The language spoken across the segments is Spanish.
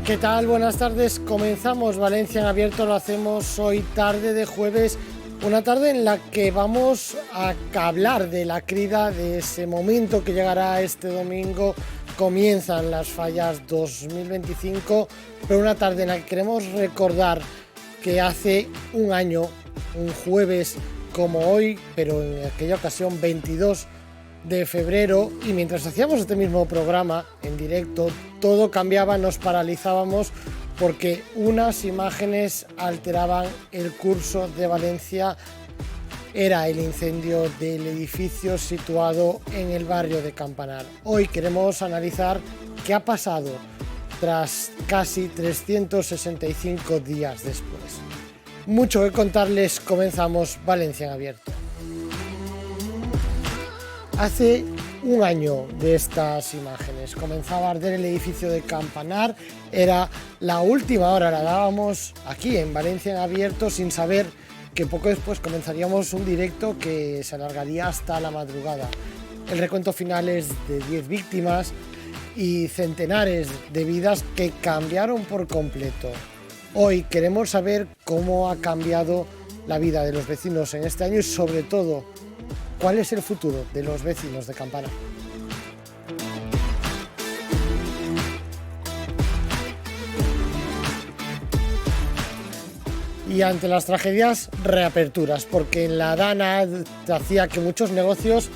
¿Qué tal? Buenas tardes. Comenzamos Valencia en Abierto, lo hacemos hoy tarde de jueves, una tarde en la que vamos a hablar de la crida, de ese momento que llegará este domingo. Comienzan las fallas 2025, pero una tarde en la que queremos recordar que hace un año, un jueves como hoy, pero en aquella ocasión 22 de febrero, y mientras hacíamos este mismo programa en directo, todo cambiaba, nos paralizábamos porque unas imágenes alteraban el curso de Valencia. Era el incendio del edificio situado en el barrio de Campanar. Hoy queremos analizar qué ha pasado tras casi 365 días después. Mucho que contarles, comenzamos Valencia en Abierto. Hace un año de estas imágenes, comenzaba a arder el edificio de Campanar, era la última hora, la dábamos aquí en Valencia en Abierto sin saber que poco después comenzaríamos un directo que se alargaría hasta la madrugada. El recuento final es de 10 víctimas y centenares de vidas que cambiaron por completo. Hoy queremos saber cómo ha cambiado la vida de los vecinos en este año y sobre todo, ¿cuál es el futuro de los vecinos de Campanar? Y ante las tragedias, reaperturas, porque en la Dana hacía que muchos negocios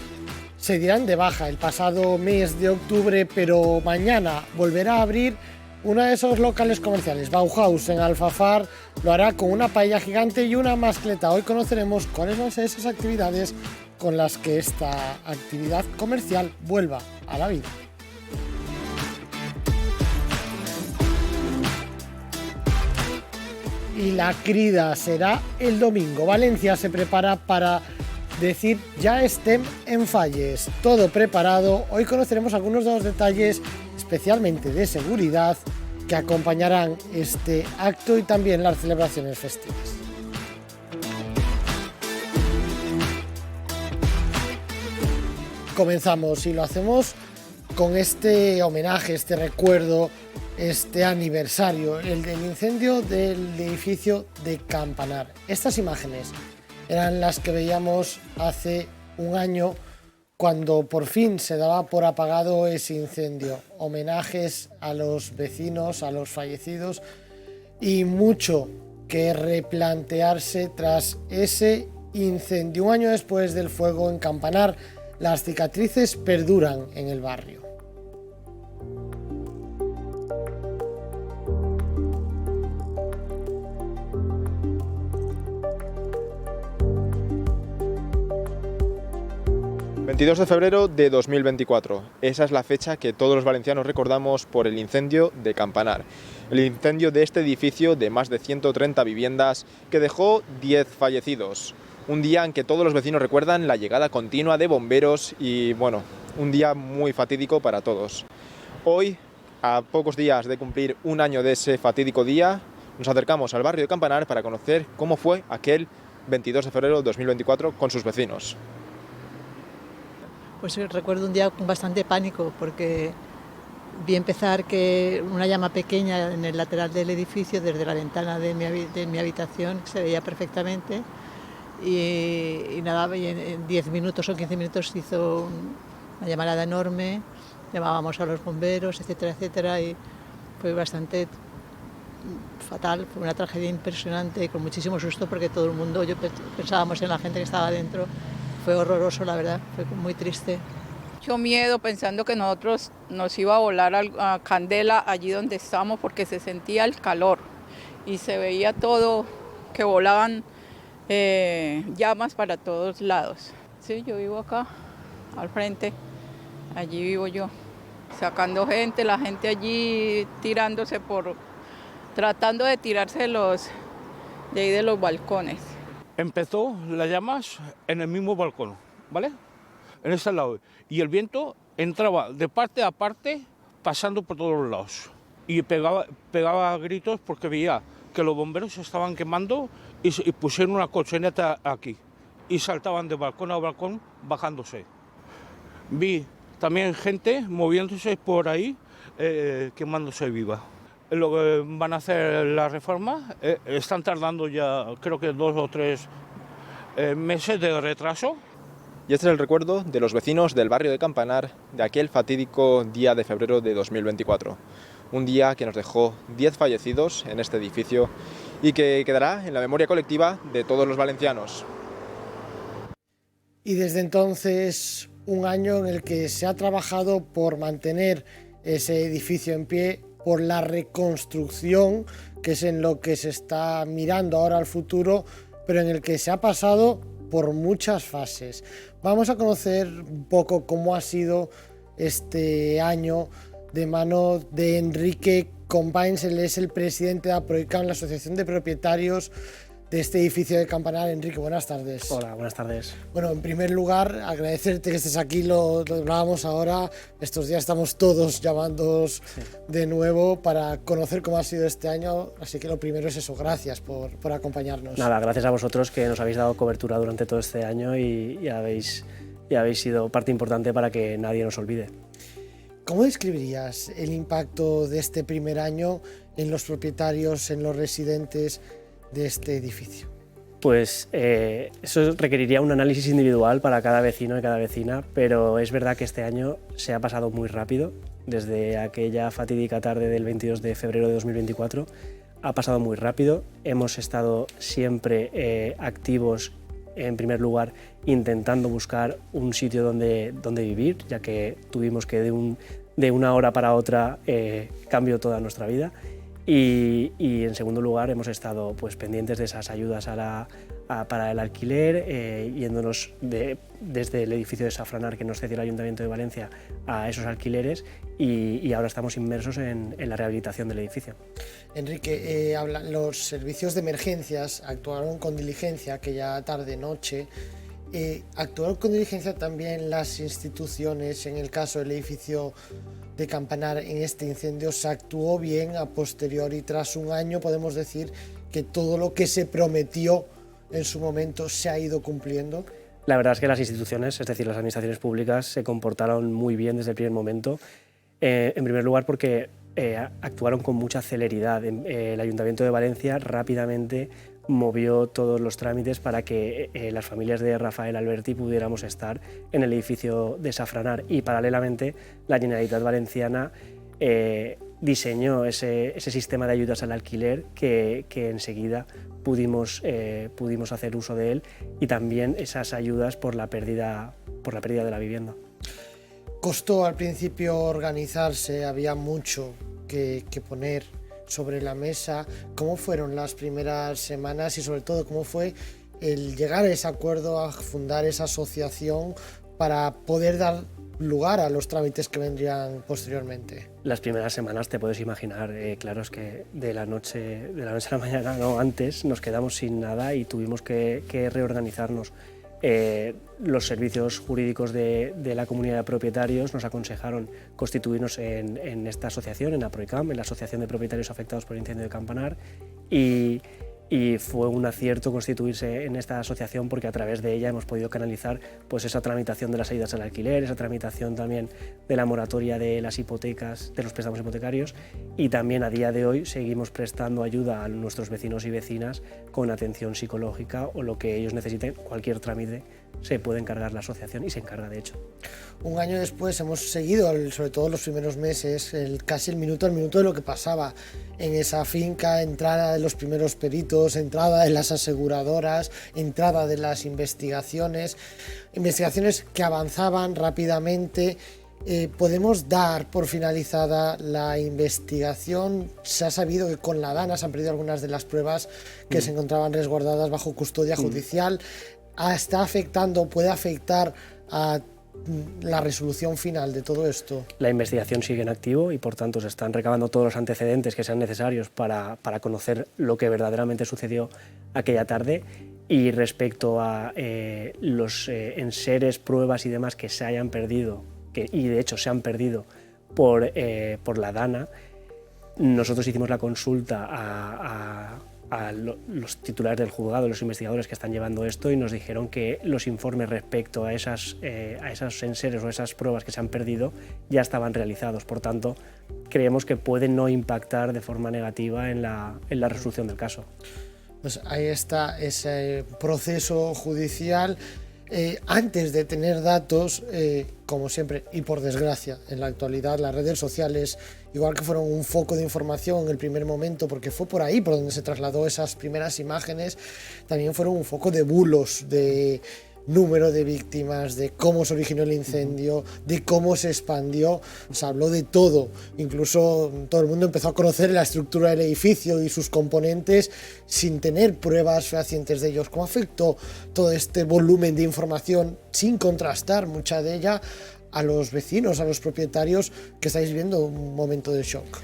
se dieran de baja el pasado mes de octubre, pero mañana volverá a abrir uno de esos locales comerciales. Bauhaus en Alfafar lo hará con una paella gigante y una mascleta. Hoy conoceremos cuáles van a ser esas actividades con las que esta actividad comercial vuelva a la vida. Y la crida será el domingo. Valencia se prepara para decir ya estem en falles. Todo preparado. Hoy conoceremos algunos de los detalles, especialmente de seguridad, que acompañarán este acto y también las celebraciones festivas. Comenzamos y lo hacemos con este homenaje, este recuerdo, este aniversario, el del incendio del edificio de Campanar. Estas imágenes eran las que veíamos hace un año cuando por fin se daba por apagado ese incendio. Homenajes a los vecinos, a los fallecidos y mucho que replantearse tras ese incendio. Un año después del fuego en Campanar, las cicatrices perduran en el barrio. ...22 de febrero de 2024. Esa es la fecha que todos los valencianos recordamos por el incendio de Campanar. El incendio de este edificio de más de 130 viviendas que dejó 10 fallecidos. Un día en que todos los vecinos recuerdan la llegada continua de bomberos y, bueno, un día muy fatídico para todos. Hoy, a pocos días de cumplir un año de ese fatídico día, nos acercamos al barrio de Campanar para conocer cómo fue aquel 22 de febrero de 2024 con sus vecinos. Pues recuerdo un día con bastante pánico porque vi empezar que una llama pequeña en el lateral del edificio, desde la ventana de mi habitación, se veía perfectamente y nada, y en 10 minutos o 15 minutos se hizo una llamarada enorme, llamábamos a los bomberos, etcétera, etcétera, y fue bastante fatal, fue una tragedia impresionante, con muchísimo susto porque todo el mundo, pensábamos en la gente que estaba dentro. Fue horroroso, la verdad, fue muy triste. Mucho miedo pensando que nosotros nos iba a volar a candela allí donde estamos porque se sentía el calor y se veía todo, que volaban llamas para todos lados. Sí, yo vivo acá, al frente, allí vivo yo, sacando gente, la gente allí tirándose tratando de tirarse de ahí de los balcones. Empezó las llamas en el mismo balcón, ¿vale? En ese lado. Y el viento entraba de parte a parte, pasando por todos los lados. Y pegaba gritos porque veía que los bomberos se estaban quemando y pusieron una colchoneta aquí. Y saltaban de balcón a balcón bajándose. Vi también gente moviéndose por ahí, quemándose viva. lo que van a hacer la reforma. Están tardando ya, creo que 2 o 3 meses de retraso. Y este es el recuerdo de los vecinos del barrio de Campanar de aquel fatídico día de febrero de 2024. Un día que nos dejó 10 fallecidos en este edificio y que quedará en la memoria colectiva de todos los valencianos. Y desde entonces, un año en el que se ha trabajado por mantener ese edificio en pie, por la reconstrucción, que es en lo que se está mirando ahora al futuro, pero en el que se ha pasado por muchas fases. Vamos a conocer un poco cómo ha sido este año de mano de Enrique Companys. Él es el presidente de APROICAM, la Asociación de Propietarios de este edificio de Campanar. Enrique, buenas tardes. Hola, buenas tardes. Bueno, en primer lugar, agradecerte que estés aquí, lo hablábamos ahora, estos días estamos todos llamándoos de nuevo para conocer cómo ha sido este año, así que lo primero es eso, gracias por acompañarnos. Nada, gracias a vosotros que nos habéis dado cobertura durante todo este año y habéis sido parte importante para que nadie nos olvide. ¿Cómo describirías el impacto de este primer año en los propietarios, en los residentes de este edificio? Pues eso requeriría un análisis individual para cada vecino y cada vecina, pero es verdad que este año se ha pasado muy rápido. Desde aquella fatídica tarde del 22 de febrero de 2024 ha pasado muy rápido. Hemos estado siempre activos, en primer lugar, intentando buscar un sitio donde vivir, ya que tuvimos que de una hora para otra cambió toda nuestra vida. Y en segundo lugar hemos estado pues, pendientes de esas ayudas para el alquiler, yéndonos desde el edificio de Safranar que nos cedió el Ayuntamiento de Valencia a esos alquileres y ahora estamos inmersos en la rehabilitación del edificio. Enrique, los servicios de emergencias actuaron con diligencia aquella tarde-noche. ¿Actuaron con diligencia también las instituciones en el caso del edificio de Campanar en este incendio? ¿Se actuó bien a posteriori? Tras un año podemos decir que todo lo que se prometió en su momento se ha ido cumpliendo. La verdad es que las instituciones, es decir, las administraciones públicas, se comportaron muy bien desde el primer momento. En primer lugar porque actuaron con mucha celeridad. El Ayuntamiento de Valencia rápidamente movió todos los trámites para que las familias de Rafael Alberti pudiéramos estar en el edificio de Safranar y paralelamente la Generalitat Valenciana diseñó ese sistema de ayudas al alquiler que enseguida pudimos hacer uso de él y también esas ayudas por la pérdida de la vivienda. Costó al principio organizarse, había mucho que poner sobre la mesa. ¿Cómo fueron las primeras semanas y sobre todo cómo fue el llegar a ese acuerdo, a fundar esa asociación para poder dar lugar a los trámites que vendrían posteriormente? Las primeras semanas te puedes imaginar, claro, es que de la noche a la mañana, no, antes nos quedamos sin nada y tuvimos que reorganizarnos. Los servicios jurídicos de la comunidad de propietarios nos aconsejaron constituirnos en esta asociación, en APROICAM, en la Asociación de Propietarios Afectados por el Incendio de Campanar, y fue un acierto constituirse en esta asociación porque a través de ella hemos podido canalizar pues, esa tramitación de las ayudas al alquiler, esa tramitación también de la moratoria de las hipotecas, de los préstamos hipotecarios, y también a día de hoy seguimos prestando ayuda a nuestros vecinos y vecinas con atención psicológica o lo que ellos necesiten. Cualquier trámite se puede encargar la asociación y se encarga de hecho. Un año después hemos seguido, sobre todo los primeros meses, casi el minuto al minuto de lo que pasaba en esa finca, entrada de los primeros peritos, entrada de las aseguradoras, entrada de las investigaciones que avanzaban rápidamente. Podemos dar por finalizada la investigación. Se ha sabido que con la DANA se han perdido algunas de las pruebas que se encontraban resguardadas bajo custodia judicial. ¿Está afectando, puede afectar a la resolución final de todo esto? La investigación sigue en activo y por tanto se están recabando todos los antecedentes que sean necesarios para conocer lo que verdaderamente sucedió aquella tarde. Y respecto a los enseres, pruebas y demás que se hayan perdido, y de hecho se han perdido por la DANA, nosotros hicimos la consulta a los titulares del juzgado, los investigadores que están llevando esto, y nos dijeron que los informes respecto a esos enseres o esas pruebas que se han perdido ya estaban realizados. Por tanto, creemos que pueden no impactar de forma negativa en la resolución del caso. Pues ahí está ese proceso judicial. Antes de tener datos, como siempre, y por desgracia, en la actualidad las redes sociales, igual que fueron un foco de información en el primer momento, porque fue por ahí por donde se trasladó esas primeras imágenes, también fueron un foco de bulos, de número de víctimas, de cómo se originó el incendio, de cómo se expandió. Se habló de todo, incluso todo el mundo empezó a conocer la estructura del edificio y sus componentes sin tener pruebas fehacientes de ellos. ¿Cómo afectó todo este volumen de información sin contrastar mucha de ella a los vecinos, a los propietarios que estáis viendo un momento de shock?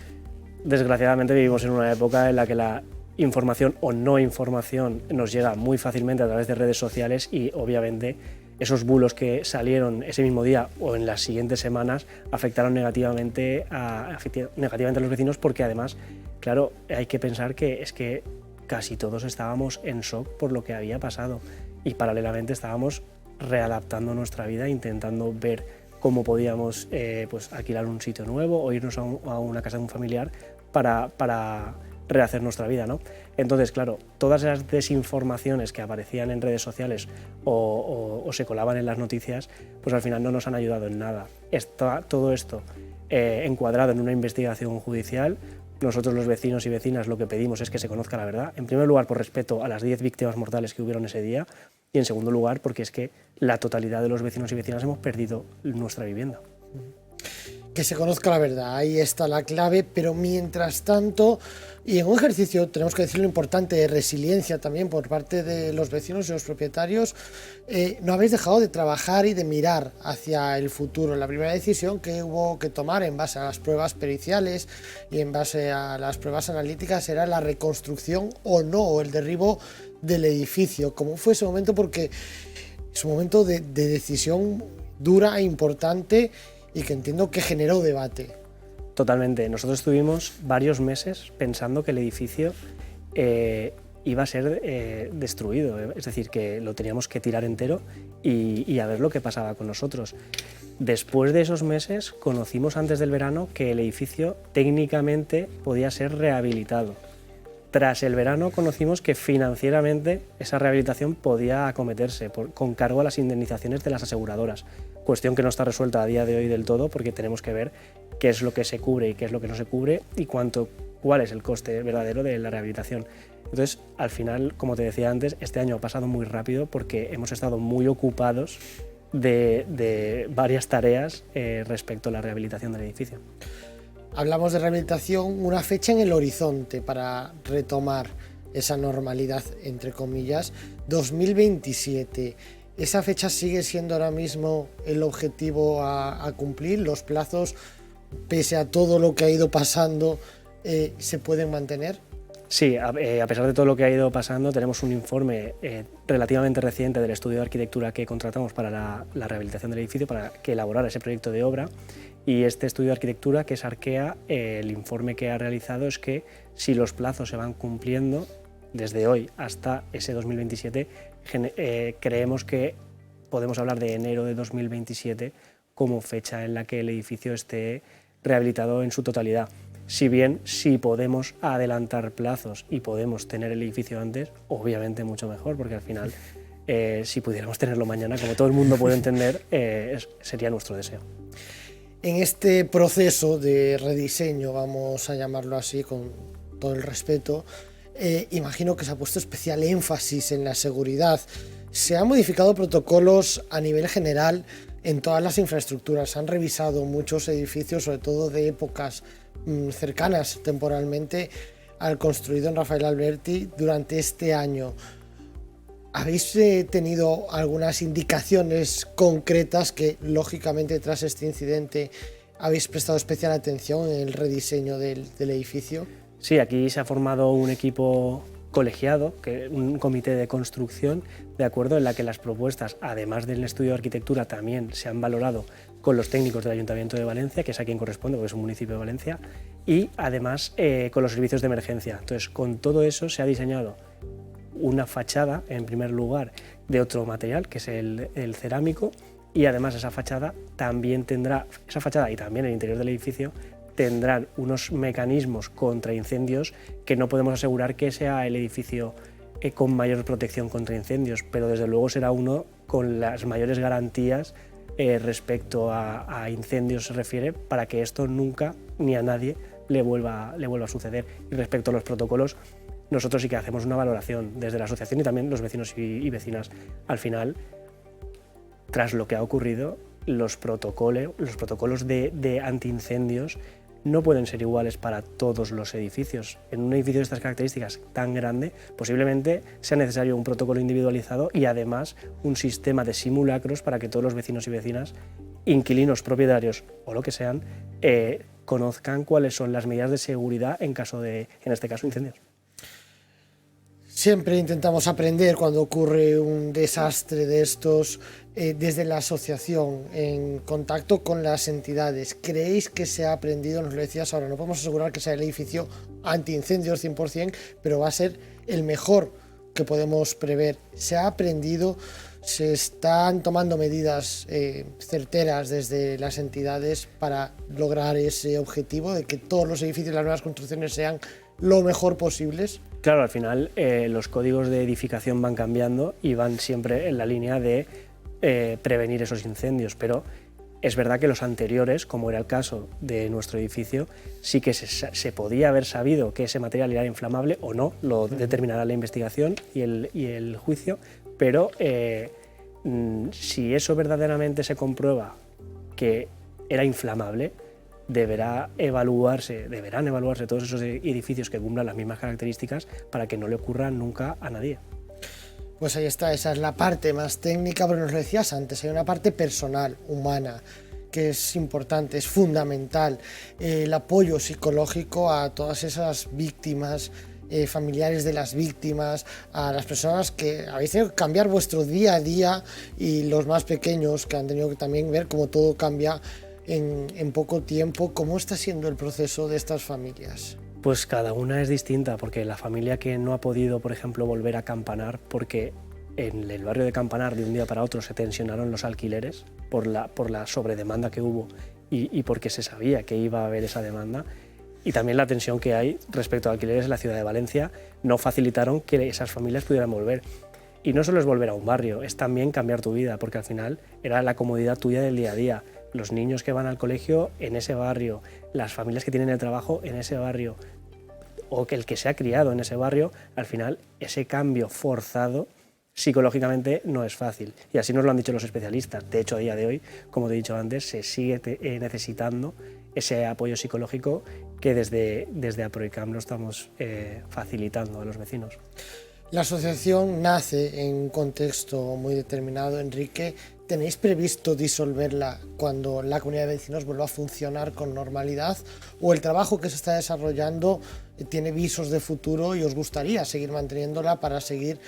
Desgraciadamente vivimos en una época en la que la información o no información nos llega muy fácilmente a través de redes sociales, y obviamente esos bulos que salieron ese mismo día o en las siguientes semanas afectaron negativamente a los vecinos, porque además, claro, hay que pensar que es que casi todos estábamos en shock por lo que había pasado, y paralelamente estábamos readaptando nuestra vida, intentando ver cómo podíamos pues alquilar un sitio nuevo o irnos a una casa de un familiar para rehacer nuestra vida, ¿no? Entonces, claro, todas esas desinformaciones que aparecían en redes sociales o se colaban en las noticias, pues al final no nos han ayudado en nada. Está todo esto encuadrado en una investigación judicial. Nosotros, los vecinos y vecinas, lo que pedimos es que se conozca la verdad. En primer lugar, por respeto a las 10 víctimas mortales que hubieron ese día, y en segundo lugar, porque es que la totalidad de los vecinos y vecinas hemos perdido nuestra vivienda. Que se conozca la verdad, ahí está la clave, pero mientras tanto, y en un ejercicio, tenemos que decir lo importante, de resiliencia también por parte de los vecinos y los propietarios, no habéis dejado de trabajar y de mirar hacia el futuro. La primera decisión que hubo que tomar en base a las pruebas periciales y en base a las pruebas analíticas era la reconstrucción o no, o el derribo del edificio. ¿Cómo fue ese momento? Porque es un momento de decisión dura e importante, y que entiendo que generó debate. Totalmente. Nosotros estuvimos varios meses pensando que el edificio iba a ser destruido, es decir, que lo teníamos que tirar entero y a ver lo que pasaba con nosotros. Después de esos meses conocimos antes del verano que el edificio técnicamente podía ser rehabilitado. Tras el verano conocimos que financieramente esa rehabilitación podía acometerse con cargo a las indemnizaciones de las aseguradoras, cuestión que no está resuelta a día de hoy del todo, porque tenemos que ver qué es lo que se cubre y qué es lo que no se cubre y cuál es el coste verdadero de la rehabilitación. Entonces, al final, como te decía antes, este año ha pasado muy rápido porque hemos estado muy ocupados de varias tareas respecto a la rehabilitación del edificio. Hablamos de rehabilitación, una fecha en el horizonte para retomar esa normalidad, entre comillas, 2027. ¿Esa fecha sigue siendo ahora mismo el objetivo a cumplir? ¿Los plazos, pese a todo lo que ha ido pasando, se pueden mantener? Sí, a pesar de todo lo que ha ido pasando, tenemos un informe relativamente reciente del estudio de arquitectura que contratamos para la rehabilitación del edificio, para que elaborara ese proyecto de obra. Y este estudio de arquitectura, que es Arquea, el informe que ha realizado es que si los plazos se van cumpliendo desde hoy hasta ese 2027, creemos que podemos hablar de enero de 2027 como fecha en la que el edificio esté rehabilitado en su totalidad. Si bien, si podemos adelantar plazos y podemos tener el edificio antes, obviamente mucho mejor, porque al final, si pudiéramos tenerlo mañana, como todo el mundo puede entender, sería nuestro deseo. En este proceso de rediseño, vamos a llamarlo así con todo el respeto, imagino que se ha puesto especial énfasis en la seguridad. Se han modificado protocolos a nivel general en todas las infraestructuras. Se han revisado muchos edificios, sobre todo de épocas cercanas temporalmente al construido en Rafael Alberti durante este año. ¿Habéis tenido algunas indicaciones concretas que, lógicamente, tras este incidente habéis prestado especial atención en el rediseño del edificio? Sí, aquí se ha formado un equipo colegiado, un comité de construcción, de acuerdo, en la que las propuestas, además del estudio de arquitectura, también se han valorado con los técnicos del Ayuntamiento de Valencia, que es a quien corresponde, porque es un municipio de Valencia, y además con los servicios de emergencia. Entonces, con todo eso se ha diseñado una fachada, en primer lugar, de otro material, que es el cerámico, y además esa fachada y también el interior del edificio tendrán unos mecanismos contra incendios que no podemos asegurar que sea el edificio con mayor protección contra incendios, pero desde luego será uno con las mayores garantías respecto a incendios se refiere, para que esto nunca ni a nadie le vuelva a suceder. Y respecto a los protocolos, nosotros sí que hacemos una valoración desde la asociación y también los vecinos y vecinas. Al final, tras lo que ha ocurrido, los protocolos de antiincendios no pueden ser iguales para todos los edificios. En un edificio de estas características tan grande, posiblemente sea necesario un protocolo individualizado y además un sistema de simulacros para que todos los vecinos y vecinas, inquilinos, propietarios o lo que sean, conozcan cuáles son las medidas de seguridad en caso de, en este caso, incendios. Siempre intentamos aprender cuando ocurre un desastre de estos desde la asociación, en contacto con las entidades. ¿Creéis que se ha aprendido? Nos lo decías ahora, no podemos asegurar que sea el edificio antiincendios 100%, pero va a ser el mejor que podemos prever. ¿Se ha aprendido? ¿Se están tomando medidas certeras desde las entidades para lograr ese objetivo de que todos los edificios y las nuevas construcciones sean lo mejor posibles? Claro, al final los códigos de edificación van cambiando y van siempre en la línea de prevenir esos incendios, pero es verdad que los anteriores, como era el caso de nuestro edificio, sí que se podía haber sabido que ese material era inflamable o no, lo determinará la investigación y el juicio, pero si eso verdaderamente se comprueba que era inflamable, deberán evaluarse todos esos edificios que cumplan las mismas características para que no le ocurra nunca a nadie. Pues ahí está, esa es la parte más técnica, pero nos lo decías antes, hay una parte personal, humana, que es importante, es fundamental, el apoyo psicológico a todas esas víctimas, familiares de las víctimas, a las personas que habéis tenido que cambiar vuestro día a día y los más pequeños que han tenido que también ver cómo todo cambia en poco tiempo. ¿Cómo está siendo el proceso de estas familias? Pues cada una es distinta, porque la familia que no ha podido, por ejemplo, volver a Campanar, porque en el barrio de Campanar de un día para otro se tensionaron los alquileres por la sobredemanda que hubo y porque se sabía que iba a haber esa demanda, y también la tensión que hay respecto a alquileres en la ciudad de Valencia, no facilitaron que esas familias pudieran volver. Y no solo es volver a un barrio, es también cambiar tu vida, porque al final era la comodidad tuya del día a día. Los niños que van al colegio en ese barrio, las familias que tienen el trabajo en ese barrio, o que el que se ha criado en ese barrio, al final ese cambio forzado psicológicamente no es fácil. Y así nos lo han dicho los especialistas. De hecho, a día de hoy, como te he dicho antes, se sigue necesitando ese apoyo psicológico que desde APROICAM lo estamos facilitando a los vecinos. La asociación nace en un contexto muy determinado, Enrique. ¿Tenéis previsto disolverla cuando la comunidad de vecinos vuelva a funcionar con normalidad? ¿O el trabajo que se está desarrollando tiene visos de futuro y os gustaría seguir manteniéndola para seguir,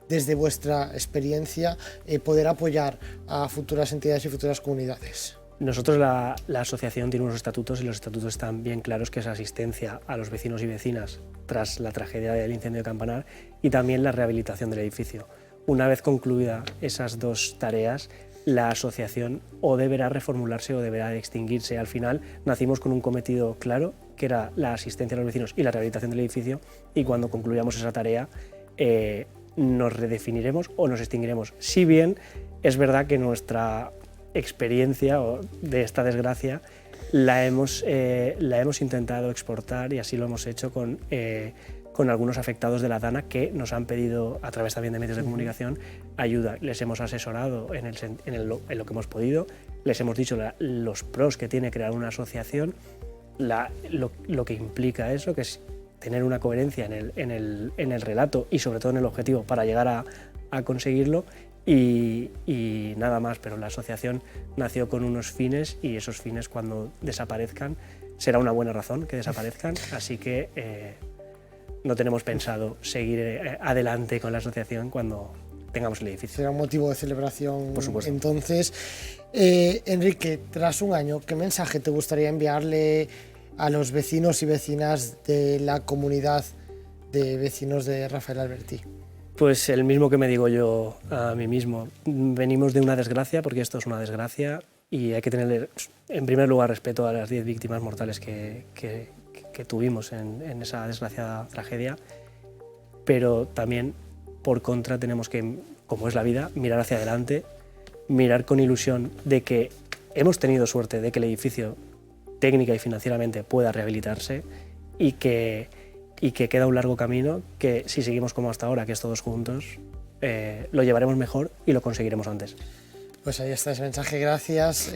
desde vuestra experiencia, poder apoyar a futuras entidades y futuras comunidades? Nosotros, la asociación tiene unos estatutos y los estatutos están bien claros, que es asistencia a los vecinos y vecinas tras la tragedia del incendio de Campanar y también la rehabilitación del edificio. Una vez concluida esas dos tareas, la asociación o deberá reformularse o deberá extinguirse. Al final nacimos con un cometido claro, que era la asistencia a los vecinos y la rehabilitación del edificio, y cuando concluyamos esa tarea nos redefiniremos o nos extinguiremos. Si bien es verdad que nuestra experiencia de esta desgracia la hemos intentado exportar, y así lo hemos hecho con algunos afectados de la Dana que nos han pedido, a través también de medios de comunicación, ayuda. Les hemos asesorado en lo que hemos podido, les hemos dicho los pros que tiene crear una asociación, lo que implica eso, que es tener una coherencia en el relato y sobre todo en el objetivo para llegar a conseguirlo. Y nada más, pero la asociación nació con unos fines, y esos fines, cuando desaparezcan, será una buena razón que desaparezcan, así que no tenemos pensado seguir adelante con la asociación cuando tengamos el edificio. Será un motivo de celebración. Por supuesto. Entonces, Enrique, tras un año, ¿qué mensaje te gustaría enviarle a los vecinos y vecinas de la comunidad de vecinos de Rafael Alberti? Pues el mismo que me digo yo a mí mismo. Venimos de una desgracia, porque esto es una desgracia, y hay que tener, en primer lugar, respeto a las 10 víctimas mortales que tuvimos en esa desgraciada tragedia, pero también, por contra, tenemos que, como es la vida, mirar hacia adelante, mirar con ilusión de que hemos tenido suerte de que el edificio técnica y financieramente pueda rehabilitarse y que queda un largo camino que, si seguimos como hasta ahora, que es todos juntos, lo llevaremos mejor y lo conseguiremos antes. Pues ahí está ese mensaje, gracias.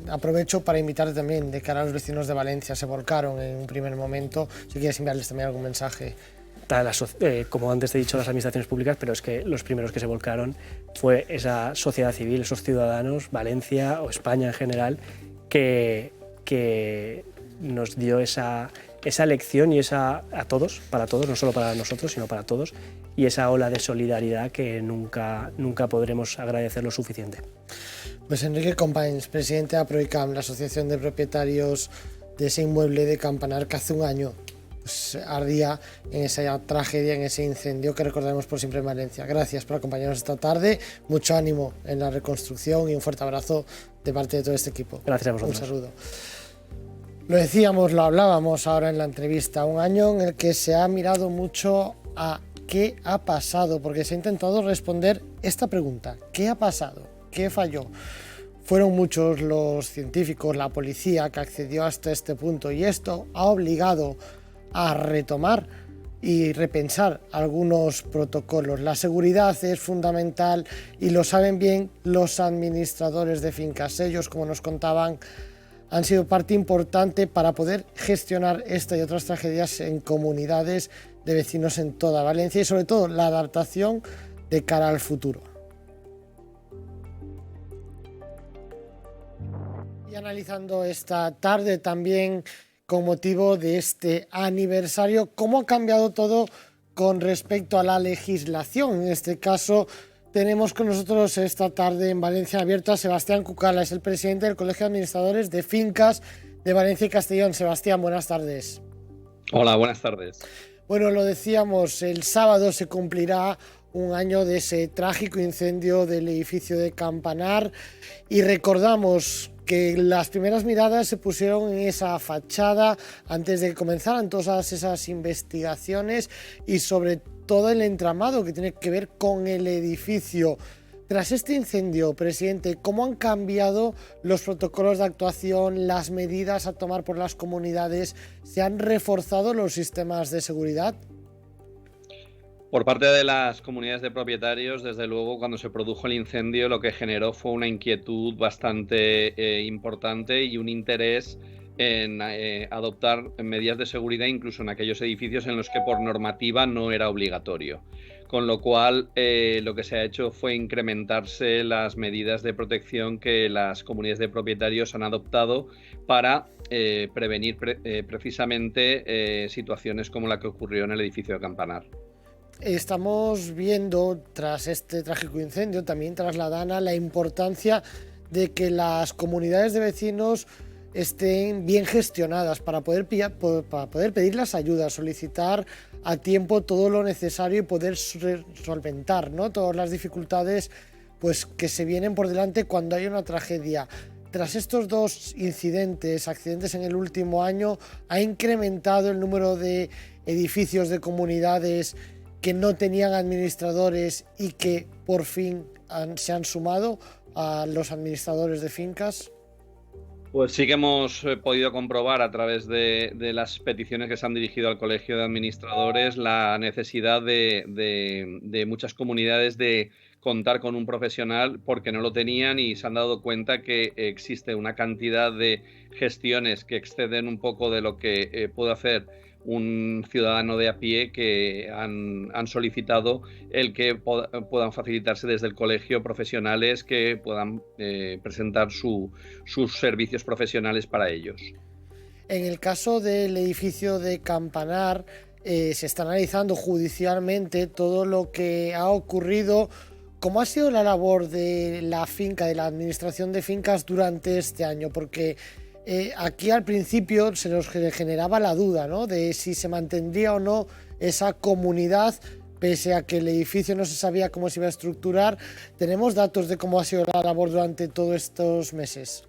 Aprovecho para invitarte también, de cara a los vecinos de Valencia, se volcaron en un primer momento, si quieres enviarles también algún mensaje. Como antes te he dicho, las administraciones públicas, pero es que los primeros que se volcaron fue esa sociedad civil, esos ciudadanos, Valencia o España en general, que nos dio esa lección y a todos, para todos, no solo para nosotros, sino para todos, y esa ola de solidaridad que nunca podremos agradecer lo suficiente. Pues Enrique Companys, presidente de APROICAM, la asociación de propietarios de ese inmueble de Campanar, que hace un año pues, ardía en esa tragedia, en ese incendio que recordaremos por siempre en Valencia. Gracias por acompañarnos esta tarde, mucho ánimo en la reconstrucción y un fuerte abrazo de parte de todo este equipo. Gracias a vosotros. Un saludo. Lo decíamos, lo hablábamos ahora en la entrevista, un año en el que se ha mirado mucho a qué ha pasado, porque se ha intentado responder esta pregunta: ¿qué ha pasado? ¿Qué falló? Fueron muchos los científicos, la policía, que accedió hasta este punto, y esto ha obligado a retomar y repensar algunos protocolos. La seguridad es fundamental y lo saben bien los administradores de fincas. Ellos, como nos contaban, han sido parte importante para poder gestionar esta y otras tragedias en comunidades de vecinos en toda Valencia, y sobre todo la adaptación de cara al futuro. Y analizando esta tarde también, con motivo de este aniversario, cómo ha cambiado todo con respecto a la legislación. En este caso, tenemos con nosotros esta tarde en Valencia Abierto a Sebastián Cucala, es el presidente del Colegio de Administradores de Fincas de Valencia y Castellón. Sebastián, buenas tardes. Hola, buenas tardes. Bueno, lo decíamos, el sábado se cumplirá un año de ese trágico incendio del edificio de Campanar, y recordamos que las primeras miradas se pusieron en esa fachada antes de que comenzaran todas esas investigaciones y sobre todo el entramado que tiene que ver con el edificio. Tras este incendio, presidente, ¿cómo han cambiado los protocolos de actuación, las medidas a tomar por las comunidades? ¿Se han reforzado los sistemas de seguridad? Por parte de las comunidades de propietarios, desde luego, cuando se produjo el incendio, lo que generó fue una inquietud bastante importante y un interés en adoptar medidas de seguridad incluso en aquellos edificios en los que por normativa no era obligatorio. Con lo cual, lo que se ha hecho fue incrementarse las medidas de protección que las comunidades de propietarios han adoptado para prevenir precisamente situaciones como la que ocurrió en el edificio de Campanar. Estamos viendo, tras este trágico incendio, también trasladan la importancia de que las comunidades de vecinos estén bien gestionadas para poder pedir las ayudas, solicitar a tiempo todo lo necesario y poder solventar, ¿no?, todas las dificultades pues, que se vienen por delante cuando hay una tragedia. Tras estos dos accidentes en el último año, ha incrementado el número de edificios de comunidades que no tenían administradores y que por fin se han sumado a los administradores de fincas. Pues sí que hemos podido comprobar a través de las peticiones que se han dirigido al Colegio de Administradores la necesidad de muchas comunidades de contar con un profesional porque no lo tenían y se han dado cuenta que existe una cantidad de gestiones que exceden un poco de lo que puede hacer un ciudadano de a pie, que han solicitado el que puedan facilitarse desde el colegio profesionales que puedan presentar sus servicios profesionales para ellos. En el caso del edificio de Campanar, se está analizando judicialmente todo lo que ha ocurrido. ¿Cómo ha sido la labor de la finca, de la administración de fincas durante este año? Porque aquí al principio se nos generaba la duda, ¿no?, de si se mantendría o no esa comunidad, pese a que el edificio no se sabía cómo se iba a estructurar. ¿Tenemos datos de cómo ha sido la labor durante todos estos meses?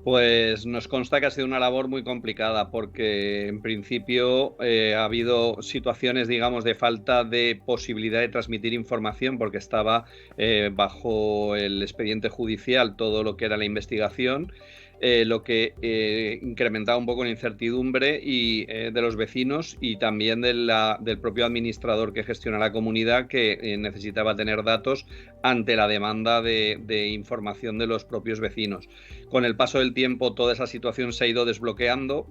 Pues nos consta que ha sido una labor muy complicada porque en principio ha habido situaciones, digamos, de falta de posibilidad de transmitir información porque estaba bajo el expediente judicial todo lo que era la investigación, lo que incrementaba un poco la incertidumbre de los vecinos y también del propio administrador que gestiona la comunidad, que necesitaba tener datos ante la demanda de información de los propios vecinos. Con el paso del tiempo toda esa situación se ha ido desbloqueando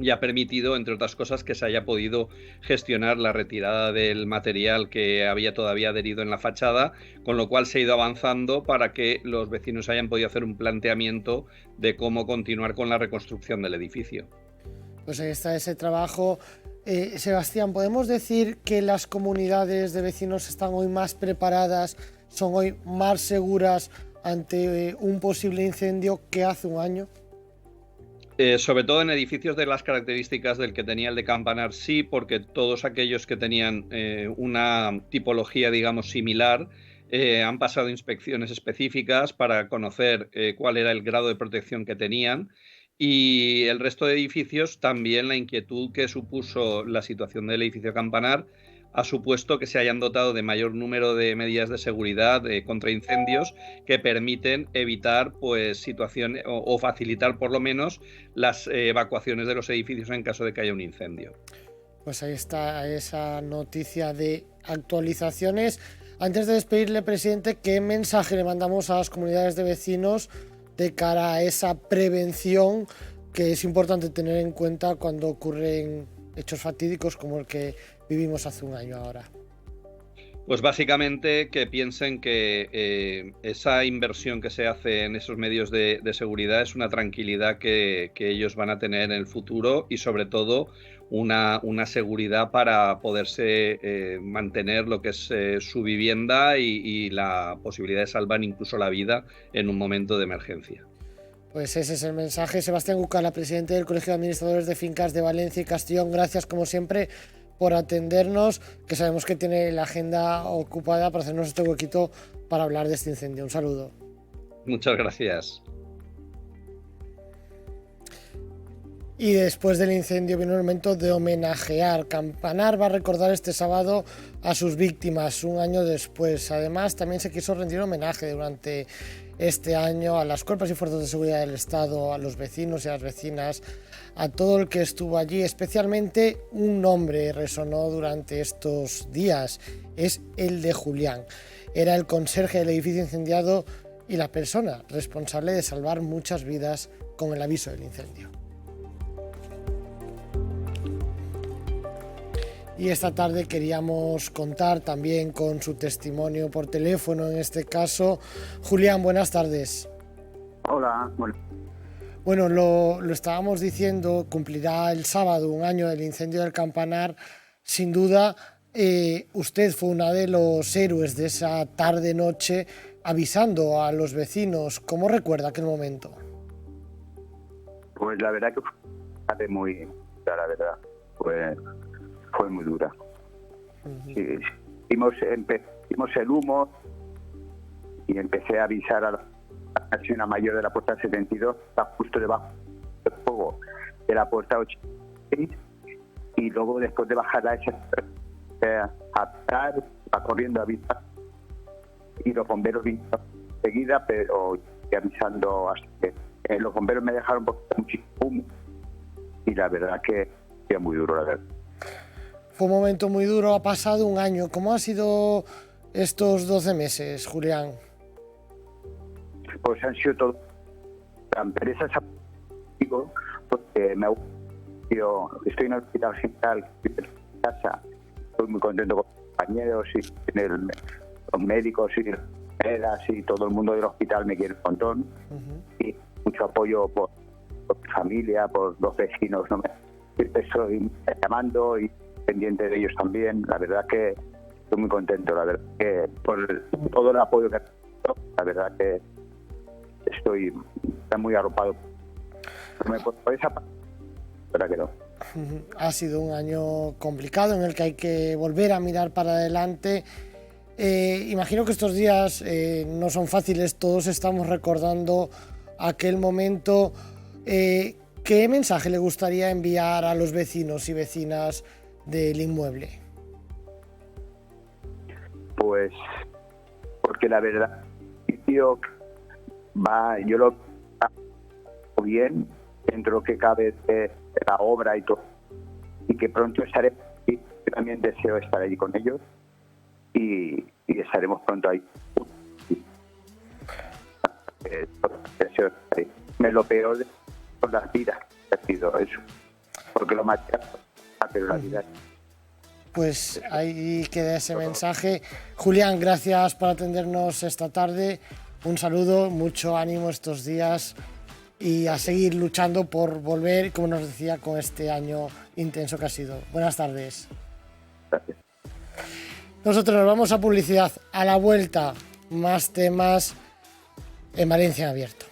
y ha permitido, entre otras cosas, que se haya podido gestionar la retirada del material que había todavía adherido en la fachada, con lo cual se ha ido avanzando para que los vecinos hayan podido hacer un planteamiento de cómo continuar con la reconstrucción del edificio. Pues ahí está ese trabajo. Sebastián, ¿podemos decir que las comunidades de vecinos están hoy más preparadas, son hoy más seguras ante un posible incendio que hace un año? Sobre todo en edificios de las características del que tenía el de Campanar, sí, porque todos aquellos que tenían una tipología, digamos, similar, han pasado inspecciones específicas para conocer cuál era el grado de protección que tenían, y el resto de edificios también. La inquietud que supuso la situación del edificio Campanar ha supuesto que se hayan dotado de mayor número de medidas de seguridad contra incendios que permiten evitar pues situaciones o facilitar por lo menos las evacuaciones de los edificios en caso de que haya un incendio. Pues ahí está esa noticia de actualizaciones. Antes de despedirle, presidente, ¿qué mensaje le mandamos a las comunidades de vecinos de cara a esa prevención que es importante tener en cuenta cuando ocurren hechos fatídicos como el que vivimos hace un año ahora? Pues básicamente que piensen que esa inversión que se hace en esos medios de seguridad es una tranquilidad que ellos van a tener en el futuro, y sobre todo una seguridad para poderse mantener lo que es su vivienda y la posibilidad de salvar incluso la vida en un momento de emergencia. Pues ese es el mensaje. Sebastián Gucala, presidente del Colegio de Administradores de Fincas de Valencia y Castellón, gracias como siempre por atendernos, que sabemos que tiene la agenda ocupada, para hacernos este huequito para hablar de este incendio. Un saludo. Muchas gracias. Y después del incendio viene el momento de homenajear. Campanar va a recordar este sábado a sus víctimas un año después. Además, también se quiso rendir homenaje durante este año a las cuerpos y fuerzas de seguridad del Estado, a los vecinos y a las vecinas, a todo el que estuvo allí. Especialmente un nombre resonó durante estos días, es el de Julián. Era el conserje del edificio incendiado y la persona responsable de salvar muchas vidas con el aviso del incendio. Y esta tarde queríamos contar también con su testimonio por teléfono, en este caso. Julián, buenas tardes. Hola. Bueno, lo estábamos diciendo, cumplirá el sábado un año del incendio del Campanar. Sin duda, usted fue uno de los héroes de esa tarde-noche, avisando a los vecinos. ¿Cómo recuerda aquel momento? Pues la verdad que fue muy dura, la verdad. Fue muy dura. Sí, vimos el humo y empecé a avisar a la acción mayor de la puerta 72, está justo debajo del fuego de la puerta 86, y luego después de bajar a esa va corriendo a avisar, y los bomberos vinieron enseguida, pero avisando hasta que los bomberos me dejaron muchísimo humo, y la verdad que fue muy duro, la verdad. Fue un momento muy duro, ha pasado un año. ¿Cómo han sido estos 12 meses, Julián? Pues han sido todo. La empresa es porque yo estoy en el hospital general, en casa, estoy muy contento con los compañeros y los médicos y las enfermeras y todo el mundo del hospital me quiere un montón. Y mucho apoyo por mi familia, por los vecinos, siempre estoy llamando y pendiente de ellos también. La verdad que estoy muy contento, la verdad que por todo el apoyo que ha tenido, la verdad que estoy muy arropado. Por esa parte, la verdad que no. Ha sido un año complicado en el que hay que volver a mirar para adelante. Imagino que estos días no son fáciles, todos estamos recordando aquel momento. ¿Qué mensaje le gustaría enviar a los vecinos y vecinas del inmueble? Pues porque la verdad, tío, yo lo hago bien dentro de lo que cabe de la obra y todo, y que pronto estaré, y también deseo estar allí con ellos y estaremos pronto ahí. Deseo estar ahí. Lo peor de las vidas ha sido eso, porque lo más pero la vida. Pues ahí queda ese mensaje. Julián, gracias por atendernos esta tarde. Un saludo, mucho ánimo estos días y a seguir luchando por volver, como nos decía, con este año intenso que ha sido. Buenas tardes. Gracias. Nosotros nos vamos a publicidad. A la vuelta, más temas en Valencia en Abierto.